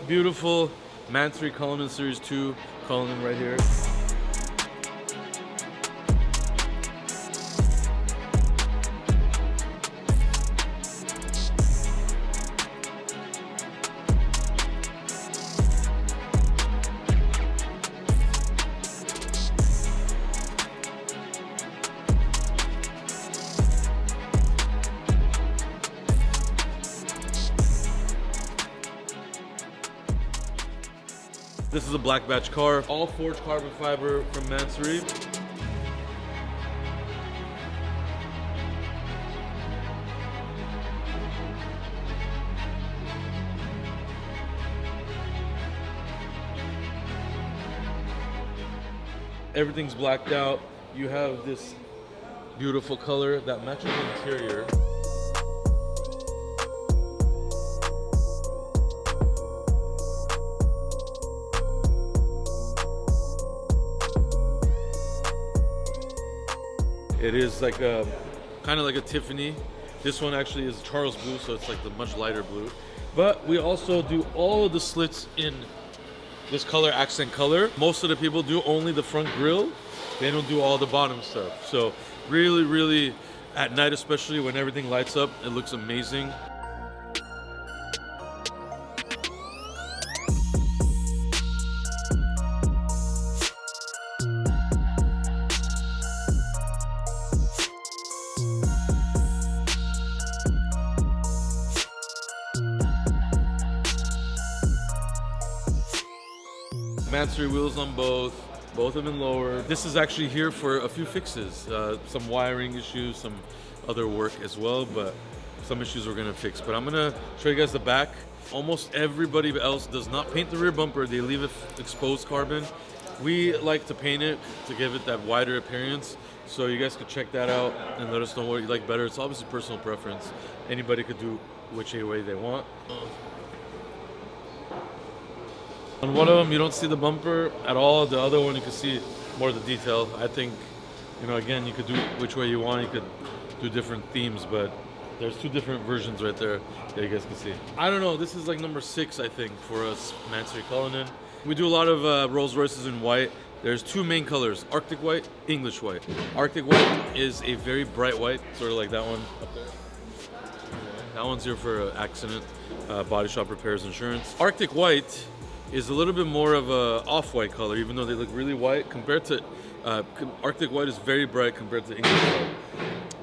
beautiful Mansory Cullinan Series 2 Cullinan right here. This is a black batch car, all forged carbon fiber from Mansory. Everything's blacked out. You have this beautiful color that matches the interior. It is like a kind of like a Tiffany. This one actually is Charles blue, so it's like the much lighter blue. But we also do all of the slits in this color, accent color. Most of the people do only the front grille. They don't do all the bottom stuff. So really, really, at night especially when everything lights up, it looks amazing. Mansory wheels on both have been lowered. This is actually here for a few fixes, some wiring issues, some other work as well, but some issues we're gonna fix. But I'm gonna show you guys the back. Almost everybody else does not paint the rear bumper, they leave it exposed carbon. We like to paint it to give it that wider appearance, so you guys could check that out and let us know what you like better. It's obviously personal preference. Anybody could do whichever way they want. On one of them, you don't see the bumper at all. The other one, you can see more of the detail. I think, you know, again, you could do which way you want. You could do different themes, but there's two different versions right there that you guys can see. I don't know. This is like number 6, I think, for us, Mansory Cullinan. We do a lot of Rolls Royces in white. There's two main colors, Arctic white, English white. Arctic white is a very bright white, sort of like that one up there. That one's here for accident, body shop repairs, insurance. Arctic white is a little bit more of a off-white color, even though they look really white. Compared to Arctic white is very bright compared to English white.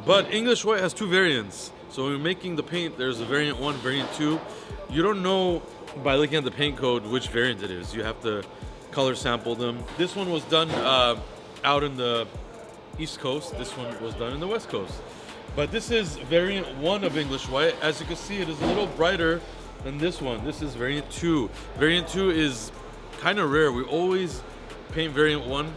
But English white has two variants. So when you're making the paint, there's a variant 1, variant 2. You don't know by looking at the paint code which variant it is. You have to color sample them. This one was done out in the East Coast. This one was done in the West Coast. But this is variant 1 of English white. As you can see, it is a little brighter than this one. This is variant 2. Variant 2 is kind of rare. We always paint variant 1.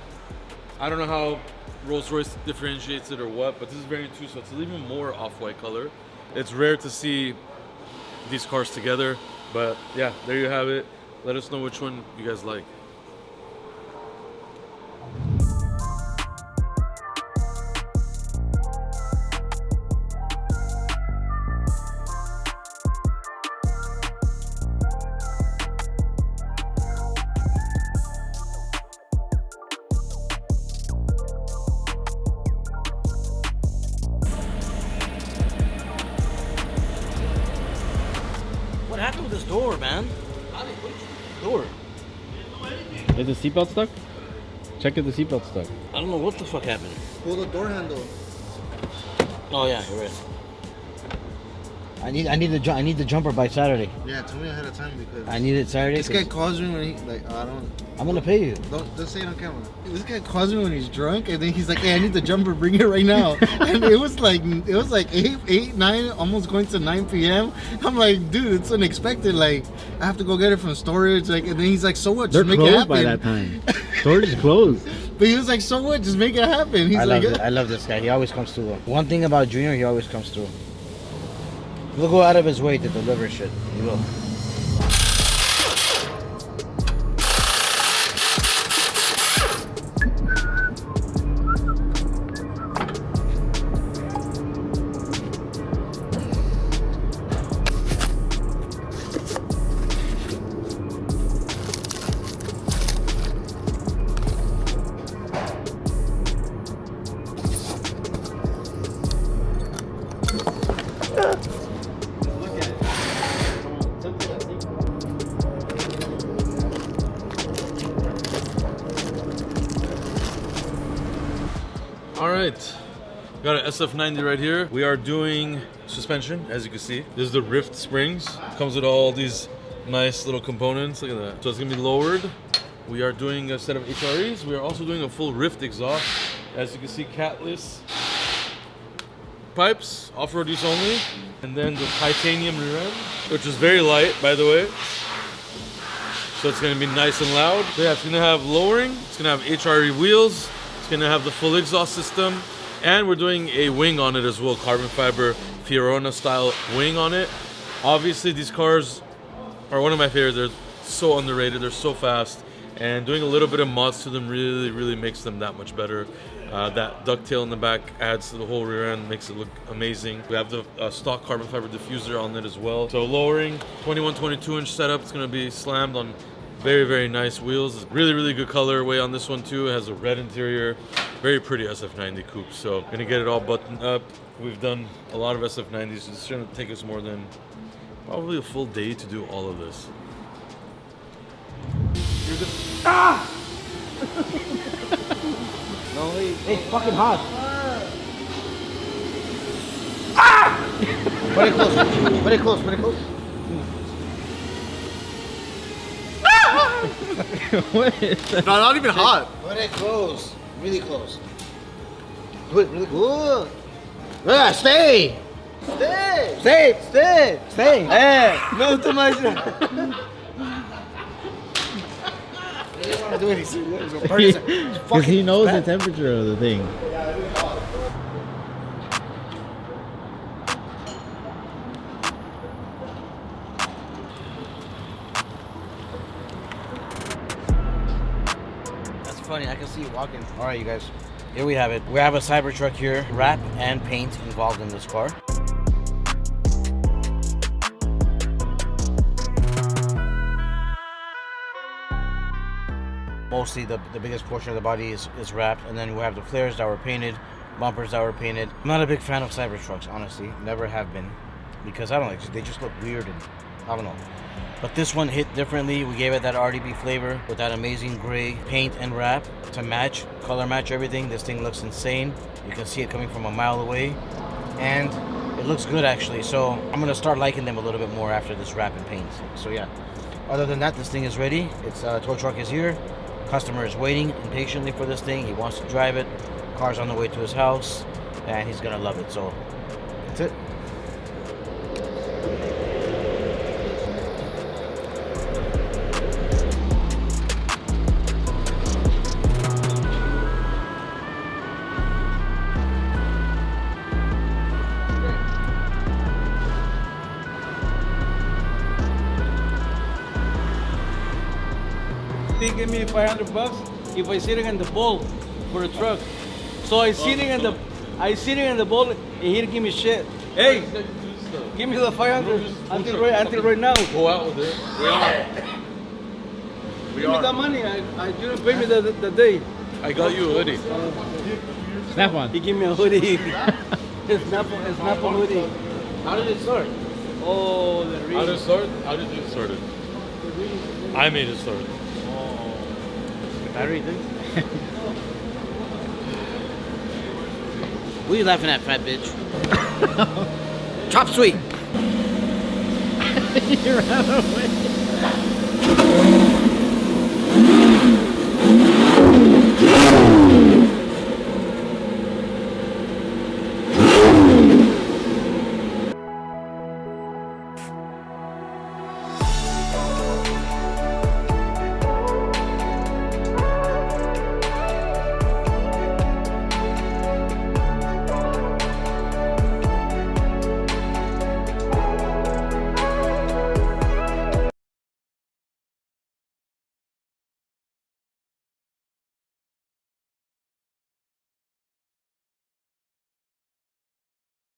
I don't know how Rolls-Royce differentiates it or what, but this is variant 2, so it's an even more off-white color. It's rare to see these cars together, but yeah, there you have it. Let us know which one you guys like. What happened with this door, man? Door. Is the seatbelt stuck? Check if the seatbelt's stuck. I don't know what the fuck happened. Pull the door handle. Oh yeah, you're right. I need the jumper by Saturday. Yeah, tell me ahead of time because I need it Saturday. this guy calls me when he I don't. I'm gonna pay you. Don't say it on camera. This guy calls me when he's drunk, and then he's like, "Hey, I need the jumper. Bring it right now." And it was like 8, 9, almost going to 9 p.m. I'm like, dude, it's unexpected. Like, I have to go get it from storage. Like, and then he's like, "So what? They're Just make it closed happen." by that time. Storage is closed. But he was like, "So what? Just make it happen." He's I love this guy. He always comes through. One thing about Junior, he always comes through. He'll go out of his way to deliver shit. He will. All right, got an SF90 right here. We are doing suspension, as you can see. This is the Rift springs. Comes with all these nice little components. Look at that. So it's gonna be lowered. We are doing a set of HREs. We are also doing a full Rift exhaust. As you can see, catless pipes, off-road use only. And then the titanium rear end, which is very light, by the way. So it's gonna be nice and loud. So yeah, it's gonna have lowering. It's gonna have HRE wheels. It's gonna have the full exhaust system. And we're doing a wing on it as well, carbon fiber Fiorona style wing on it. Obviously, these cars are one of my favorites. They're so underrated. They're so fast. And doing a little bit of mods to them really makes them that much better. That ducktail in the back adds to the whole rear end, makes it look amazing. We have the stock carbon fiber diffuser on it as well. So lowering, 21, 22-inch setup. It's gonna be slammed on very nice wheels. It's really good colorway on this one too. It has a red interior, very pretty SF90 coupe. So gonna get it all buttoned up. We've done a lot of SF90s. So it's gonna take us more than probably a full day to do all of this. No, it's fucking hot. Very close. What is that? No, not even hot. Very close. Really close. Do it really good. Yeah, stay. Stay. Hey, no too much. Do it. Because he knows the temperature of the thing. That's funny. I can see you walking. All right, you guys. Here we have it. We have a Cybertruck here, wrap and paint involved in this car. Mostly the biggest portion of the body is wrapped, and then we have the flares that were painted, bumpers that were painted. I'm not a big fan of Cybertrucks, honestly. Never have been, because I don't like, they just look weird and I don't know. But this one hit differently. We gave it that RDB flavor with that amazing gray paint and wrap to match, color match everything. This thing looks insane. You can see it coming from a mile away, and it looks good actually. So I'm gonna start liking them a little bit more after this wrap and paint. So yeah, other than that, this thing is ready. It's tow truck is here. Customer is waiting impatiently for this thing. He wants to drive it. Car's on the way to his house, and he's gonna love it. So that's it. They give me $500 if I sitting in the bowl for a truck. So I sitting in the bowl and he give me shit. Hey, give me the 500 until right now. Go out with it. Give me the money. I didn't pay me the day. I got you a hoodie. Snap on. He give me a hoodie. It's not a hoodie. How did it start? Oh, the How did it start? How did you start it? I made it start. Battery thing? What are you laughing at, fat bitch? Chop suey! You ran away.